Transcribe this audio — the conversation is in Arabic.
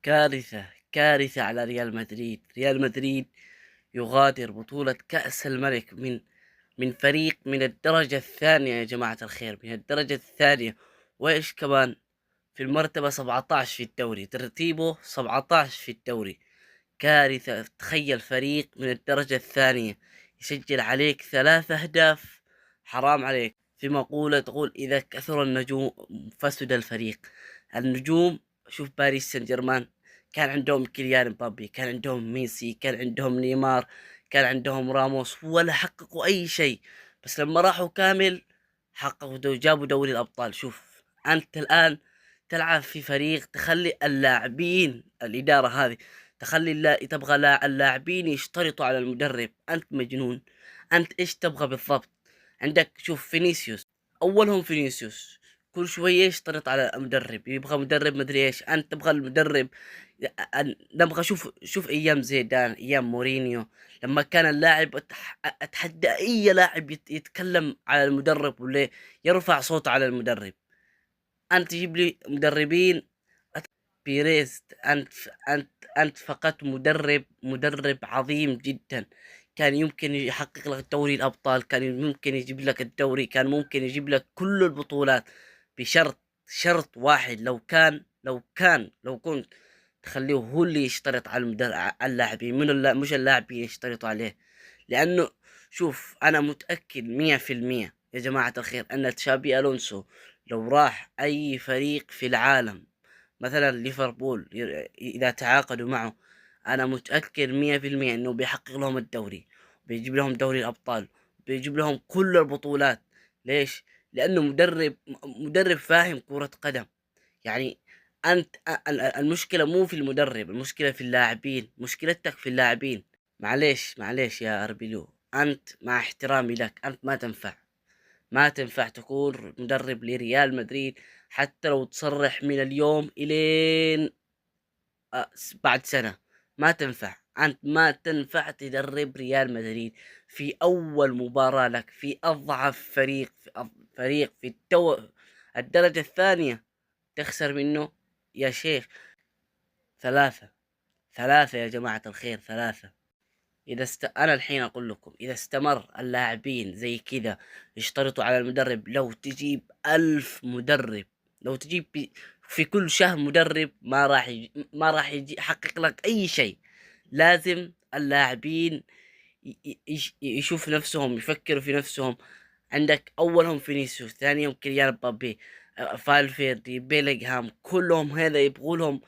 كارثة كارثة على ريال مدريد. ريال مدريد يغادر بطولة كأس الملك من فريق من الدرجة الثانية يا جماعة الخير، من الدرجة الثانية. وإيش كمان؟ في المرتبة 17 في الدوري، ترتيبه 17 في الدوري. كارثة. تخيل فريق من الدرجة الثانية يسجل عليك 3 أهداف. حرام عليك. في مقولة تقول إذا كثر النجوم فسد الفريق. النجوم، شوف باريس سان جيرمان، كان عندهم كيليان مبابي، كان عندهم ميسي، كان عندهم نيمار، كان عندهم راموس، ولا حققوا أي شيء. بس لما راحوا كامل حققوا جابوا دوري الأبطال. شوف أنت الآن تلعب في فريق، تخلي اللاعبين، الإدارة هذه تخلي تبغى اللاعبين يشترطوا على المدرب. أنت مجنون؟ أنت إيش تبغى بالضبط؟ عندك شوف فينيسيوس، أولهم فينيسيوس، كل شوية يشترط على المدرب، يبغى مدرب مدري إيش. أنت تبغى المدرب. نبغى. شوف أيام زيدان، أيام مورينيو، لما كان اللاعب أتحدى أي لاعب يتكلم على المدرب ولا يرفع صوته على المدرب. أنت تجيب لي مدربين. بيريز، أنت فقط مدرب عظيم جدا. كان يمكن يحقق لك دوري الأبطال، كان ممكن يجيب لك الدوري، كان ممكن يجيب لك كل البطولات، بشرط، شرط واحد. لو كنت تخليه هو اللي يشترط على اللاعبين، من مش اللاعبين يشترطوا عليه. لأنه شوف، أنا متأكد 100% يا جماعة الخير أن تشابي ألونسو لو راح أي فريق في العالم، مثلا ليفربول، إذا تعاقدوا معه، أنا متأكد 100% إنه بيحقق لهم الدوري، بيجيب لهم دوري الأبطال، بيجيب لهم كل البطولات. ليش؟ لأنه مدرب فاهم كرة قدم. يعني أنت المشكلة مو في المدرب، المشكلة في اللاعبين، مشكلتك في اللاعبين. معليش يا أربيلو، أنت مع احترامي لك أنت ما تنفع تكون مدرب لريال مدريد. حتى لو تصرح من اليوم إلين بعد سنة، ما تنفع. أنت ما تنفع تدرب ريال مدريد في أول مباراة لك في أضعف فريق في الدرجة الثانية، تخسر منه يا شيخ. 3 3 يا جماعة الخير، 3. أنا الحين أقول لكم، إذا استمر اللاعبين زي كذا يشترطوا على المدرب، لو تجيب 1000 مدرب، لو تجيب في كل شهر مدرب، ما راح يجي يحقق لك أي شيء. لازم اللاعبين يشوف نفسهم، يفكروا في نفسهم. عندك أولهم فينيسيوس، ثانيهم كيليان مبابي، فالفيردي، بيلينغهام، كلهم هذا يبغوا لهم